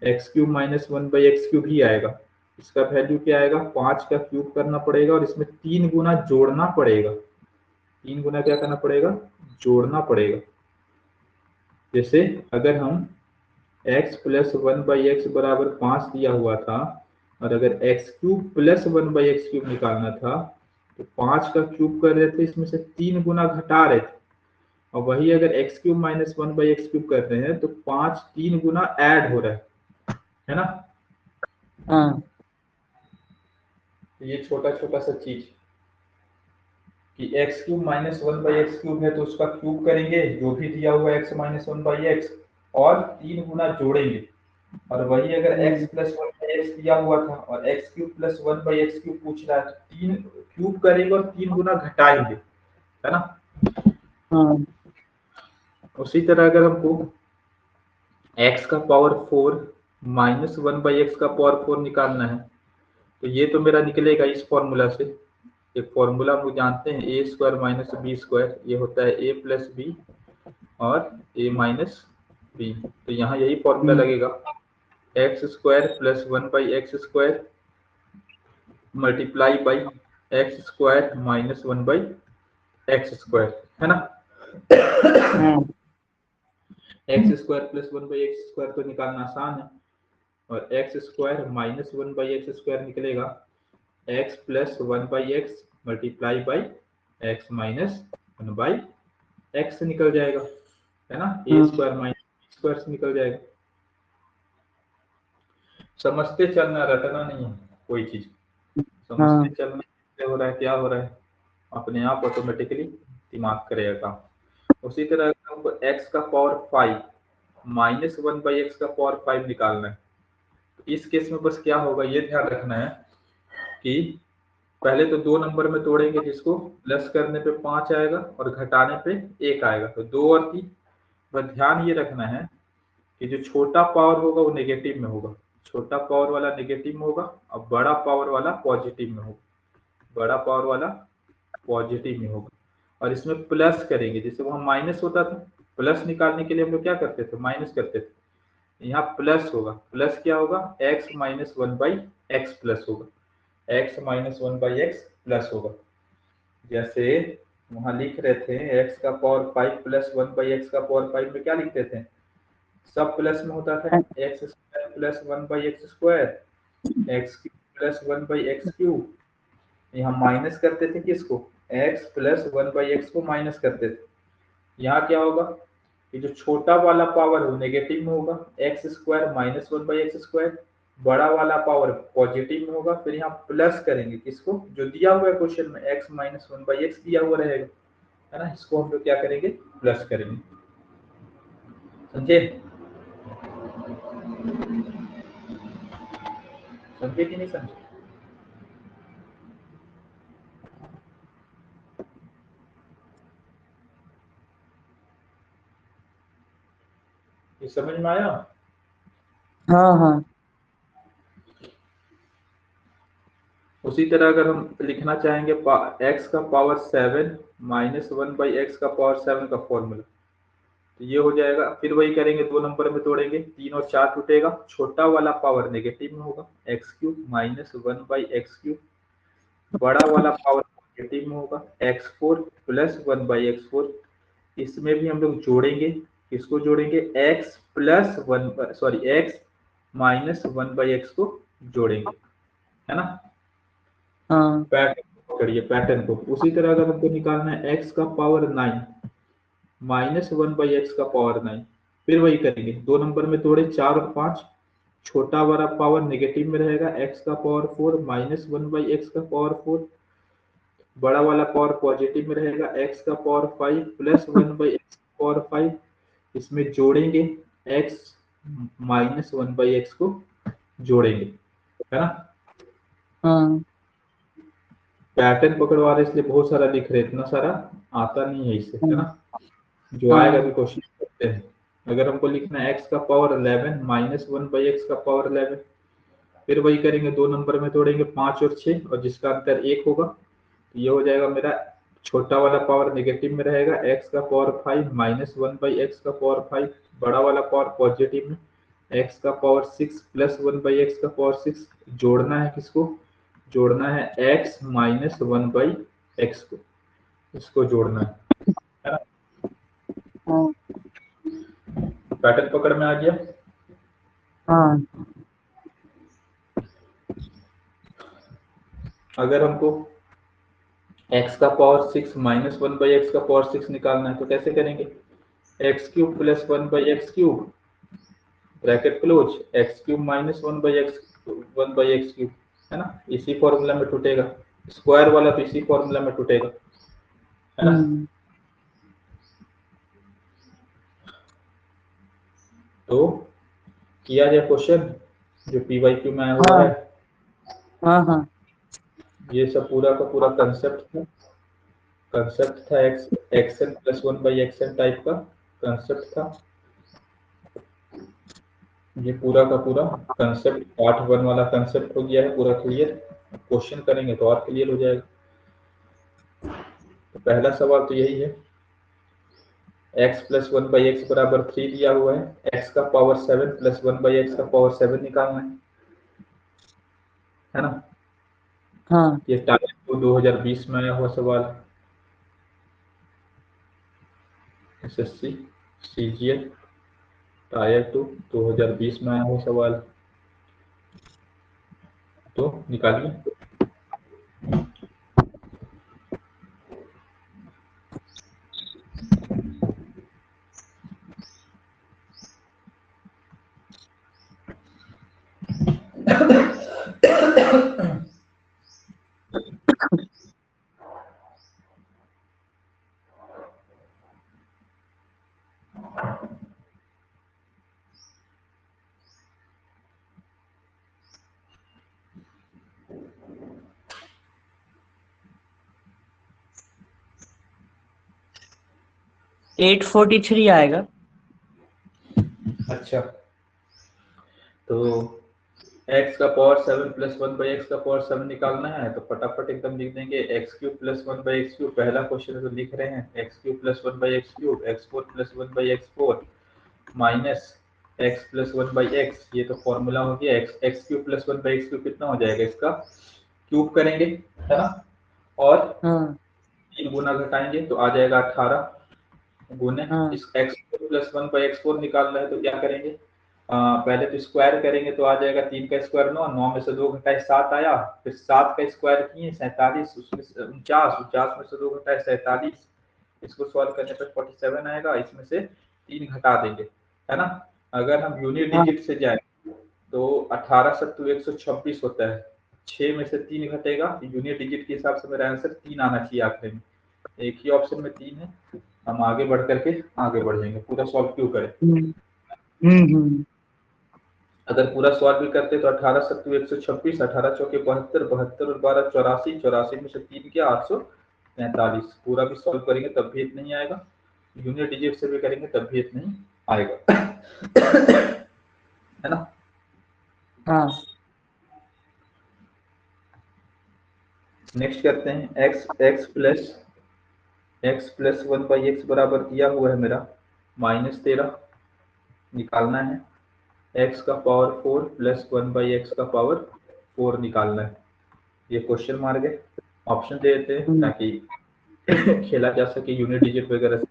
A: X cube minus 1/x cube ही आएगा। इसका वैल्यू क्या आएगा, 5 का क्यूब करना पड़ेगा और इसमें 3 गुना जोड़ना पड़ेगा, 3 गुना क्या करना पड़ेगा, जोड़ना पड़ेगा। जैसे अगर हम x प्लस 1/x बराबर 5 दिया हुआ था और अगर x cube plus 1/x cube निकालना था तो 5 का क्यूब कर रहे थे, इसमें से 3 गुना घटा रहे थे, और वही अगर x cube minus 1/x cube कर रहे हैं तो 5 3 गुना ऐड हो रहा है ना।
B: हाँ
A: ये छोटा छोटा सा चीज कि x cube minus 1/x cube है तो उसका क्यूब करेंगे जो भी दिया हुआ एक्स माइनस 1/x और 3 गुना जोड़ेंगे, और वही अगर x प्लस 1/x दिया हुआ था और x cube plus 1/x cube पूछ रहा है तो 3 क्यूब करेंगे और 3 गुना घटाएंगे, है ना।
B: हाँ
A: उसी तरह अगर हमको x का पावर 4 माइनस 1/x का पावर 4 निकालना है तो ये तो मेरा निकलेगा इस फॉर्मूला से, एक फॉर्मूला हम लोग जानते हैं ए स्क्वायर माइनस बी स्क्वायर, ये होता है ए प्लस बी और ए माइनस बी, तो यहाँ यही फॉर्मूला लगेगा, x square plus 1/x square multiply by x square minus 1/x square, है ना।
B: हाँ
A: x square plus 1/x square तो निकालना आसान है, और X square minus 1/x square निकलेगा X plus 1/x multiply by X minus 1/x निकल जाएगा, है ना। A square minus B square से निकल जाएगा। समझते चलना, रटना नहीं है कोई चीज, समझते
B: हाँ
A: चलना क्या हो रहा है क्या हो रहा है, अपने आप ऑटोमेटिकली दिमाग करेगा काम। उसी तरह हमको x का पावर 5 माइनस 1/x का पावर 5 निकालना है, तो इस केस में बस क्या होगा ये ध्यान रखना है कि पहले तो 2 नंबर में तोड़ेंगे, जिसको प्लस करने पे 5 आएगा और घटाने पे 1 आएगा, तो 2 और 3। बस ध्यान ये रखना है कि जो छोटा पावर होगा वो नेगेटिव में होगा, छोटा पावर वाला नेगेटिव में होगा और बड़ा पावर वाला पॉजिटिव में होगा, बड़ा पावर वाला पॉजिटिव में होगा। और इसमें प्लस करेंगे, जैसे वहां माइनस होता था, प्लस निकालने के लिए हम लोग क्या करते थे, माइनस करते थे, यहाँ प्लस होगा, प्लस क्या होगा, x माइनस 1/x प्लस होगा, x माइनस 1/x प्लस होगा। जैसे वहां लिख रहे थे x का पावर 5 प्लस 1/x का पावर 5 में क्या लिखते थे, सब प्लस में होता था, x square plus 1/x square x cube plus 1/x cube, यहाँ माइनस करते थे किसको, x प्लस 1/x को माइनस करते थे। यहाँ क्या होगा कि जो छोटा वाला पावर है वो नेगेटिव में होगा, x square minus 1/x square, बड़ा वाला पावर पॉजिटिव में होगा, फिर यहाँ प्लस करेंगे किसको, जो दिया हुआ है क्वेश्चन में x माइनस 1/x दिया हुआ रहेगा, है ना, इसको हम लोग क्या करेंगे, प्लस करेंगे। समझे, समझे कि नहीं समझे। ये समझ में आया।
B: हाँ हाँ
A: उसी तरह अगर हम लिखना चाहेंगे x का पावर 7 माइनस 1/x का पावर 7 का फॉर्मूला, तो ये हो जाएगा, फिर वही करेंगे, 2 नंबर में तोड़ेंगे, 3 और 4 टूटेगा, छोटा वाला पावर नेगेटिव में होगा, x cube minus 1/x cube, बड़ा वाला पावर पॉजिटिव में होगा, x4 प्लस 1/x4, इसमें भी हम लोग जोड़ेंगे, किसको जोड़ेंगे, x plus 1 sorry x minus 1/x को जोड़ेंगे, है ना।
B: हाँ
A: पैटर्न करिए, पैटर्न को। उसी तरह अगर हमको निकालना है x का पावर 9 माइनस 1/x का पावर 9, फिर वही करेंगे, 2 नंबर में तोड़े, 4 और 5, छोटा वाला पावर नेगेटिव में रहेगा, x का पावर 4 माइनस 1/x का पावर 4, बड़ा वाला पावर पॉजिटिव में रहेगा, x का पावर 5 प्लस 1/x का पावर 5, इसमें जोड़ेंगे एक्स माइनस 1/x को जोड़ेंगे, है ना।
B: हाँ
A: पैटर्न पकड़वा रहे इसलिए बहुत सारा लिख रहे, इतना सारा आता नहीं है इससे, है ना। जो आएगा
B: हाँ
A: भी कोशिश करते हैं। अगर हमको लिखना है एक्स का पावर 11 माइनस 1/x का पावर 11, फिर वही करेंगे, 2 नंबर में तोड़ेंगे 5 और 6, और जिसका अंतर 1 होगा तो ये हो जाएगा मेरा छोटा वाला पावर नेगेटिव में रहेगा, एक्स का पावर 5 माइनस 1/x का पावर 5, बड़ा वाला पावर पॉजिटिव में, एक्स का पावर 6 प्लस 1/x का पावर 6। जोड़ना है किसको, जोड़ना है x माइनस 1/x को, इसको जोड़ना है ना।
B: हाँ
A: पैटर्न पकड़ में आ गया।
B: हाँ
A: अगर हमको x का पावर 6 माइनस 1/x का पावर 6 निकालना है तो कैसे करेंगे, x cube plus 1/x cube bracket close, x cube minus 1/x cube, है ना। इसी फॉर्मूला में टूटेगा, स्क्वायर वाला तो इसी फॉर्मूला में टूटेगा, है ना। तो किया जाए क्वेश्चन जो PYQ में आया हुआ है।
B: हाँ हाँ हाँ
A: ये सब पूरा का पूरा कंसेप्ट था एक्सएन प्लस 1/xn टाइप का कंसेप्ट था। ये पूरा का पूरा कंसेप्ट पार्ट 1 वाला कंसेप्ट हो गया है पूरा क्लियर। क्वेश्चन करेंगे तो और क्लियर हो जाएगा। तो पहला सवाल तो यही है, x प्लस 1/x बराबर 3 दिया हुआ है, x का पावर 7 प्लस 1/x का पावर 7 निकालना है ना।
B: हाँ
A: ये टाइप 2020 में आया हुआ सवाल, SSC CGL टायर 2 2020 में आया हुआ सवाल। तो निकालिए।
B: एट 43 आएगा।
A: अच्छा, तो x का पावर 7 प्लस 1/x का पावर 7 निकालना है तो फटाफट एकदम लिख देंगे x cube plus 1/x cube. पहला क्वेश्चन है तो लिख रहे हैं x cube plus 1/x cube, x4 plus 1/x4 minus x plus 1/x। ये तो फॉर्मूला हो गया, x cube plus 1/x cube कितना हो जाएगा, इसका क्यूब करेंगे, है ना। और
B: हाँ
A: 3 गुना घटाएंगे तो आ जाएगा 18 गुने
B: हाँ
A: इस x4 प्लस 1/x4 निकालना है तो क्या करेंगे, पहले तो स्क्वायर करेंगे तो आ जाएगा 3 का स्क्वायर 9, 9 में से 2 घटाए 7 आया, फिर 7 का स्क्वायर किए 47, उसमें से 49 में से 2 घटाए 47, इसको सॉल्व करने पर 47 आएगा, इसमें से 3 घटा देंगे, है ना। अगर हम यूनिट
B: हाँ
A: डिजिट से जाए तो 18 सत्तू 126 होता है, 6 में से 3 घटेगा, यूनिट डिजिट के हिसाब से मेरा आंसर 3 आना चाहिए आखिर में। एक ही ऑप्शन में 3 है, हम आगे बढ़ करके आगे बढ़ जाएंगे। पूरा सॉल्व क्यों करें,
B: हम्म।
A: अगर पूरा सॉल्व भी करते तो 18 सत्तू 126, 18 चौके 72, 72 और 12 84, 84 में से 3 क्या 843। पूरा भी सॉल्व करेंगे तब भी इतना नहीं आएगा, यूनिट डिजिट से भी करेंगे तब भी इतना नहीं आएगा, है ना।
B: हाँ
A: नेक्स्ट करते हैं x प्लस 1/x बराबर दिया हुआ है मेरा -13, निकालना है x का पावर 4 प्लस 1/x का पावर 4 निकालना है। ये क्वेश्चन मार्क है, ऑप्शन दे देते हैं
B: हम्म,
A: ताकि खेला जा सके यूनिट डिजिट वगैरह से।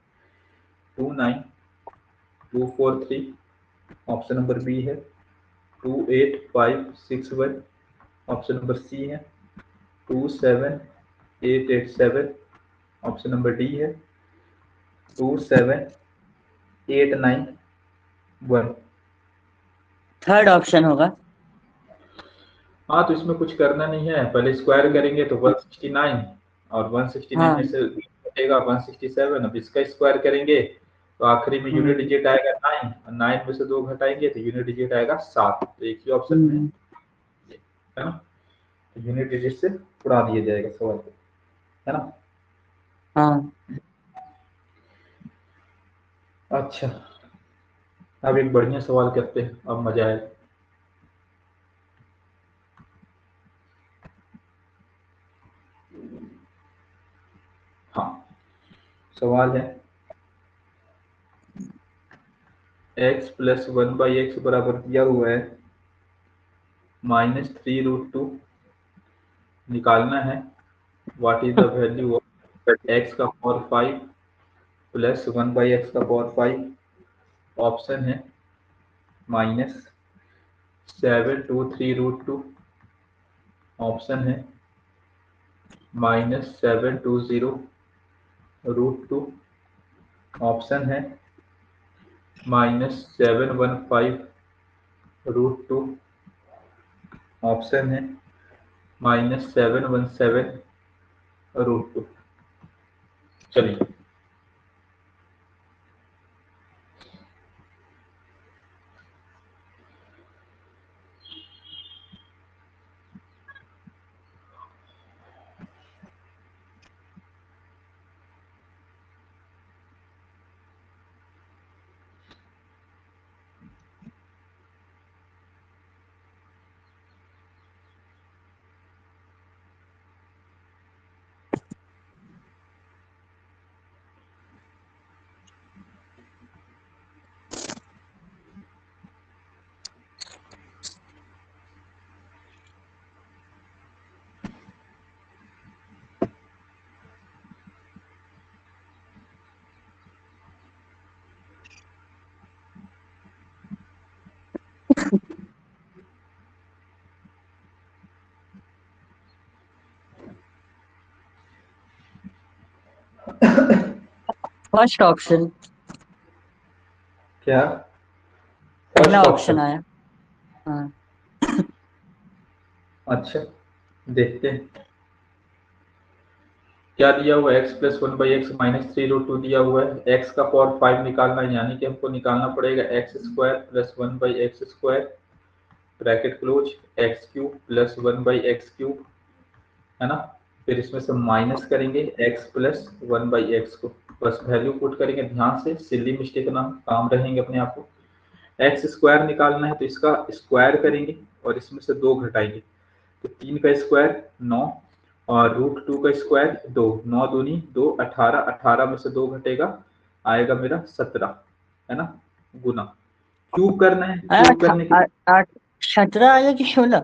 A: 29243 ऑप्शन नंबर बी है, 28561 ऑप्शन नंबर सी है, 27887 ऑप्शन नंबर डी है, 27891।
B: थर्ड ऑप्शन होगा।
A: हाँ तो इसमें कुछ करना नहीं है, पहले स्क्वायर करेंगे तो 169, और 169 में
B: हाँ
A: से घटेगा 167, अब इसका स्क्वायर करेंगे तो आखिरी में यूनिट डिजिट आएगा 9, और 9 में से 2 घटाएंगे तो यूनिट डिजिट आएगा 7। तो एक ही ऑप्शन में है ना, तो यूनिट डिजिट से उड़ा दिया जाएगा सवाल को, है ना।
B: हाँ
A: अच्छा, अब एक बढ़िया सवाल करते हैं, अब मजा आएगा। हाँ, सवाल है x प्लस 1/x बराबर दिया हुआ है -3√2, निकालना है what is the value of x का पावर 5 प्लस 1/x का पावर 5। ऑप्शन है -723√2, ऑप्शन है -720√2, ऑप्शन है -715√2, ऑप्शन है -717√2। चलिए,
B: फर्स्ट ऑप्शन,
A: क्या
B: पहला
A: फर्स्ट
B: ऑप्शन
A: ऑप्शन?
B: आया। हाँ
A: अच्छा, देखते हैं क्या दिया हुआ है। x प्लस 1/x -3√2 दिया हुआ है। x का पावर 5 निकालना है, यानी कि हमको निकालना पड़ेगा x² plus 1/x², bracket close, x³ plus 1/x³ है ना। फिर इसमें से माइनस करेंगे x प्लस 1/x को, बस वैल्यू पुट करेंगे। ध्यान से, सिली मिस्टेक ना, काम रहेंगे अपने आप को। x² निकालना है तो इसका स्क्वायर करेंगे और इसमें से 2 घटाएंगे, तो 3 का स्क्वायर 9 और √2 का स्क्वायर 2, 9 दूनी 2, 18, 18 में से 2 घटेगा, आएगा मेरा 17, है ना, गुना। क्यूब करना है, क्यूब करने के लिए
B: 17 आया कि 16?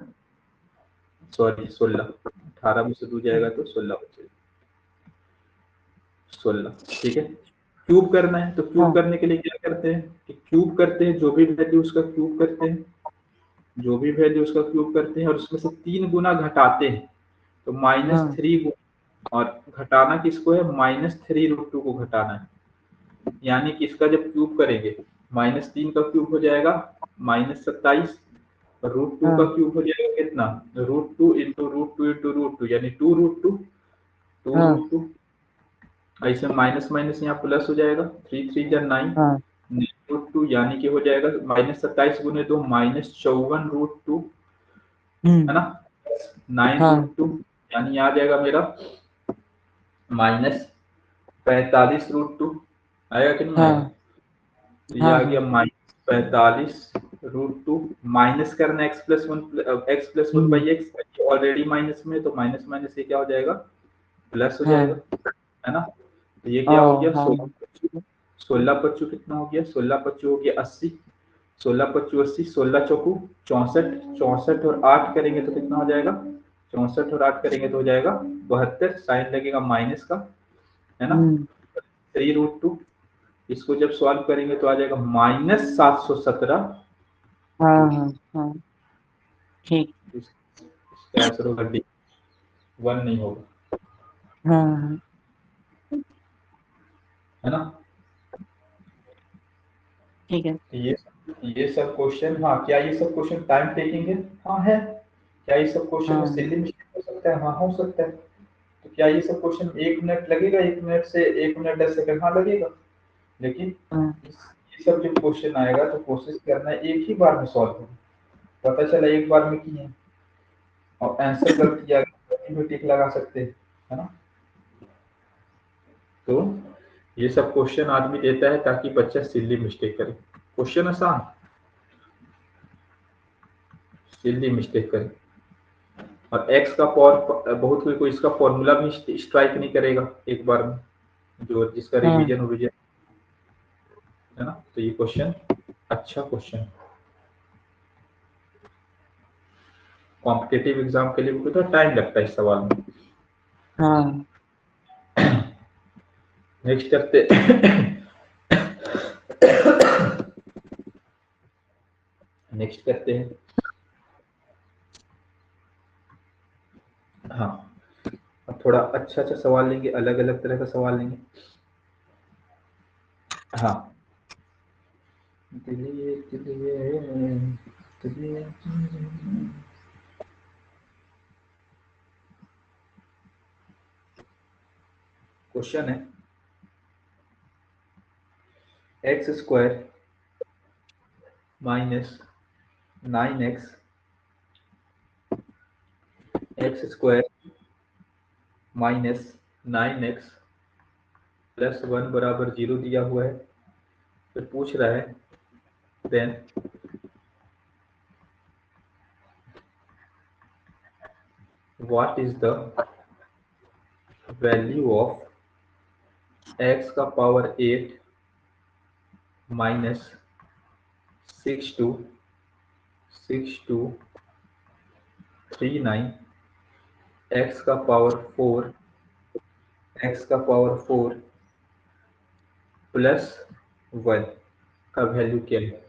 A: सॉरी 16, 18 में से 2 जाएगा तो 16 बचेगा, 16, ठीक है। क्यूब करना है तो क्यूब
B: हाँ
A: करने के लिए क्या करते हैं कि क्यूब करते हैं, जो भी वैल्यू उसका क्यूब करते हैं, जो भी वैल्यू उसका क्यूब करते हैं और उसमें से 3 गुना घटाते हैं, तो
B: हाँ
A: -3 और घटाना किसको है, -3√2 को घटाना है। यानी कि इसका जब क्यूब करेंगे, -3 का क्यूब हो जाएगा -27, और √2 का
B: हाँ
A: क्यूब हो जाएगा कितना, √2 इंटू √2 इंटू √2 यानी 2√2,
B: हाँ
A: 2√2। ऐसे माइनस माइनस यहाँ प्लस हो जाएगा, 3 3 जा 9
B: हाँ
A: √2, यानी कि हो जाएगा -27 गुने 2 -54√2, है ना, 9
B: हाँ
A: रूट टू, यानी आ जाएगा मेरा -45√2, आएगा कि नहीं आएगा।
B: हाँ
A: तो ये
B: हाँ
A: आ
B: हाँ
A: गया -45√2, माइनस करना x+1
B: hmm,
A: by x, already minus में, तो माइनस माइनस ये क्या हो जाएगा, प्लस हो
B: हाँ
A: जाएगा, है ना। तो ये क्या हो
B: हाँ
A: गया,
B: हाँ
A: 16 पच्चू कितना हो गया, 16 पच्चू हो गया 80, 16 पच्चू 80, 16 चौकू 64, 64 और 8 करेंगे तो कितना हो जाएगा, 64 और 8 करेंगे तो हो जाएगा 72, साइन लगेगा माइनस का, है ना।
B: हम्म,
A: 3√2, इसको जब सॉल्व करेंगे तो आ जाएगा -717।
B: हाँ हाँ हाँ ठीक,
A: इसका आंसर होगा डी, 1 नहीं होगा,
B: हाँ हाँ
A: है ना।
B: ठीक है,
A: ये सब क्वेश्चन, हाँ क्या ये सब क्वेश्चन टाइम टेकिंग है, हाँ है। क्या ये सब क्वेश्चन में
B: हाँ
A: सिली मिस्टेक हो सकता है, हाँ हो सकता है। तो क्या ये सब क्वेश्चन 1 मिनट लगेगा, 1 मिनट से 1 मिनट 10 सेकंड, हाँ लगेगा। लेकिन
B: हाँ
A: ये सब जब क्वेश्चन आएगा तो कोशिश करना है एक ही बार में सॉल्व करो। पता चला एक बार में किए और आंसर गलत किया गया भी टिक लगा सकते हैं, है ना। तो ये सब क्वेश्चन आदमी देता है ताकि बच्चा सिली मिस्टेक करे। क्वेश्चन आसान, सिली मिस्टेक करे। और एक्स का पावर बहुत कोई इसका फॉर्मूला भी स्ट्राइक नहीं करेगा एक बार में, जो जिसका
B: हाँ
A: रिवीजन है ना। तो ये क्वेश्चन अच्छा क्वेश्चन कॉम्पिटेटिव एग्जाम के लिए तो टाइम लगता है इस सवाल में।
B: हाँ।
A: नेक्स्ट करते नेक्स्ट करते हैं। हाँ, अब थोड़ा अच्छा अच्छा सवाल लेंगे, अलग अलग तरह का सवाल लेंगे। हाँ, दिलिए दिलिए दिलिए। क्वेश्चन है x square minus 9x x square minus 9x plus 1 बराबर 0 दिया हुआ है। फिर पूछ रहा है then what is the value of x का पावर 8 माइनस 6239 x का पावर 4 x का पावर 4 प्लस 1 का वैल्यू क्या है।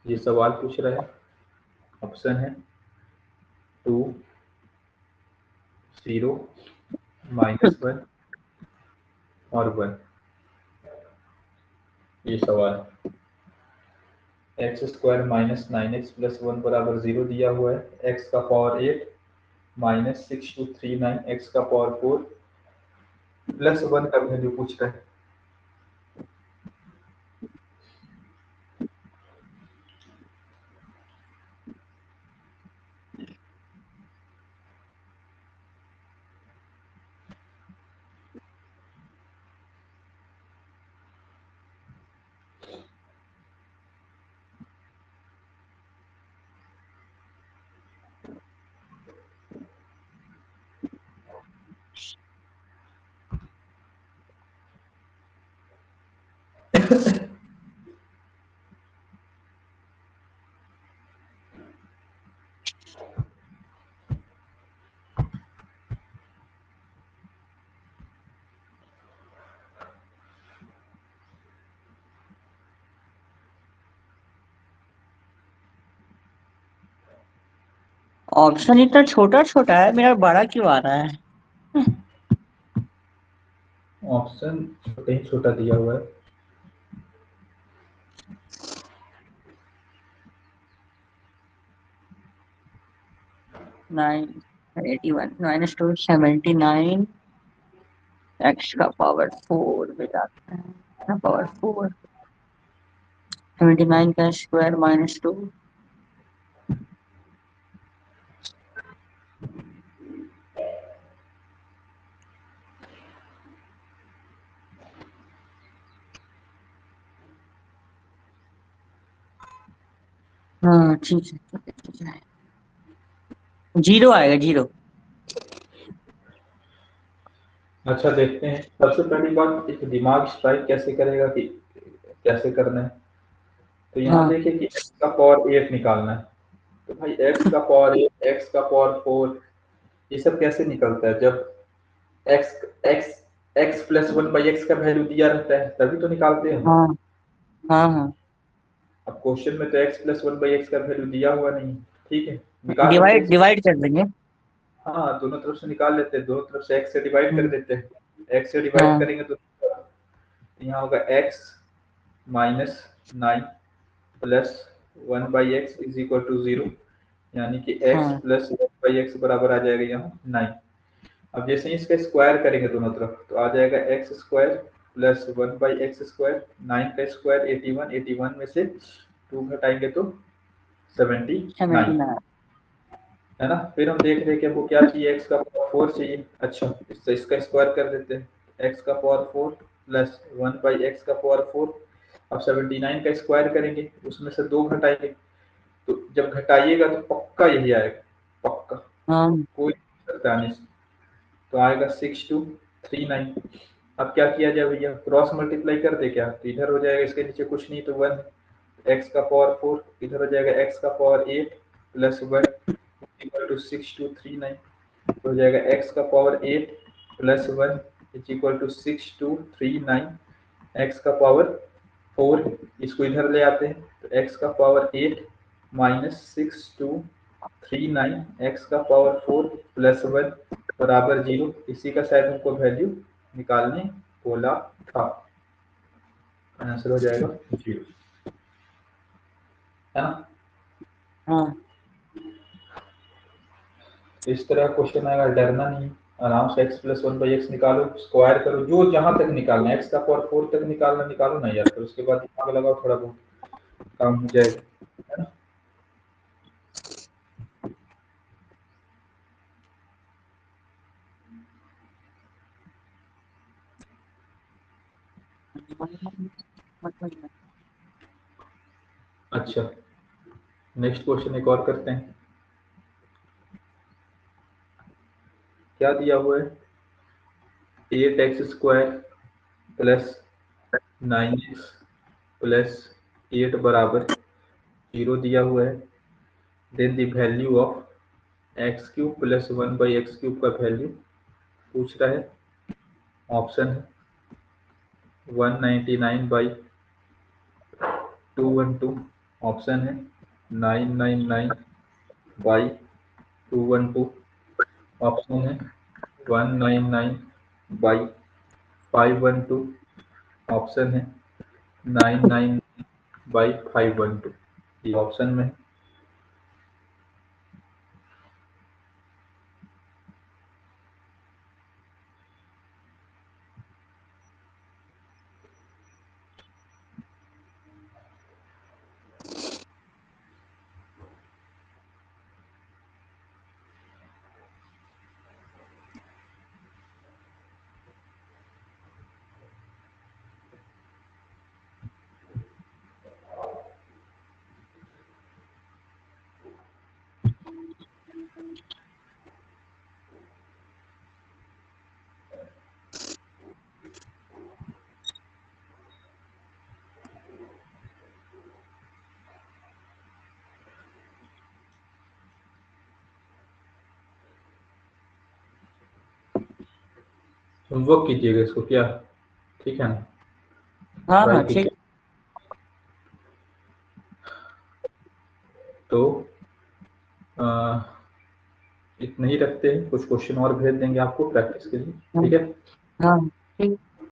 A: ये सवाल पूछ रहा है। ऑप्शन है 2 0 -1 और 1। ये सवाल x square minus 9x plus 1 बराबर 0 दिया हुआ है। एक्स का पावर 8 माइनस 6239 एक्स का पावर 4 प्लस 1 का वैल्यू पूछ रहा है।
B: ऑप्शन इतना छोटा छोटा है, मेरा बड़ा क्यों आ रहा है?
A: ऑप्शन छोटा ही छोटा दिया हुआ है।
B: नाइन 81 -2 79 एक्स का पावर 4 में जाता है, पावर 4 79 का स्क्वायर -2। हाँ ठीक है, 0 आएगा, 0।
A: अच्छा, देखते हैं। सबसे पहली बात, एक दिमाग स्ट्राइक कैसे करेगा कि कैसे करना है। तो यहाँ
B: हाँ
A: देखिए कि x का पावर 8 निकालना है। तो भाई x का पावर 8 x का पावर 4 ये सब कैसे निकलता है जब x x x plus 1 by X का वैल्यू दिया रहता है तभी तो निकालते हैं हम।
B: हाँ हाँ हाँ।
A: अब क्वेश्चन में तो x प्लस 1 बाई एक्स का वैल्यू दिया हुआ नहीं। ठीक है, निकाल लेते हैं
B: डिवाइड
A: इसे।
B: डिवाइड कर देंगे।
A: हाँ, दोनों तरफ से निकाल लेते हैं, दोनों तरफ से x से डिवाइड कर
B: हम्म,
A: देते हैं। x से डिवाइड
B: हाँ
A: करेंगे तो यहाँ होगा x minus 9 plus 1 by X is equal to 0, यानी कि x
B: हाँ
A: प्लस 1 बाई एक्स बराबर आ जाएगा यहाँ 9। अब जैसे ही इसका स्क्वायर करेंगे दोनों तरफ तो आ जाएगा एक्स स्क्वायर प्लस 1/x², 9 का स्क्वायर 81, 81 में से 2 घटाएंगे तो 79 है ना। फिर हम देख रहे हैं कि हमको क्या चाहिए, x का पावर 4 चाहिए। अच्छा, इसका स्क्वायर कर देते हैं, x का पावर 4 प्लस 1/x का पावर 4। अब 79 का स्क्वायर करेंगे, उसमें से 2 घटाएंगे, तो जब घटाइएगा तो पक्का यही आएगा, पक्का, कोई सकता नहीं। तो आएगा 6239। अब क्या किया जाए भैया, क्रॉस मल्टीप्लाई कर दे क्या, तो इधर हो जाएगा, इसके नीचे कुछ नहीं तो 1, x का पावर 4, इधर हो जाएगा x का पावर 8 प्लस 1 इक्वल टू 6239। हो जाएगा x का power 8 plus 1 equal to 6239, x का पावर 4, इसको इधर ले आते हैं तो x का पावर 8 माइनस 6239, x का पावर 4 प्लस 1 बराबर 0। इसी का शायद हमको वैल्यू निकालने बोला था, आंसर हो जाएगा 0, है ना।
B: हाँ
A: इस तरह क्वेश्चन आएगा, डरना नहीं, आराम से x प्लस 1/x निकालो, स्क्वायर करो, जो जहां तक निकालना है, x का पावर 4 तक निकालना निकालो ना यार, फिर उसके बाद दिमाग लगाओ, थोड़ा बहुत काम हो जाएगा, है ना। अच्छा, नेक्स्ट क्वेश्चन एक और करते हैं। क्या दिया हुआ है, 8x² प्लस 9x प्लस 8 बराबर 0 दिया हुआ है। Then the value of x³ plus 1/x³ का वैल्यू पूछ रहा है। ऑप्शन है 199/212, ऑप्शन है 999/212, ऑप्शन है 199/512, ऑप्शन है 999/512, ये ऑप्शन में है। होमवर्क कीजिएगा इसको, क्या ठीक है ना,
B: हाँ
A: ट्राई
B: हाँ ठीक।
A: कीजिए। तो इतना ही रखते हैं, कुछ क्वेश्चन और भेज देंगे आपको प्रैक्टिस के लिए,
B: हाँ
A: ठीक है।
B: हाँ ठीक।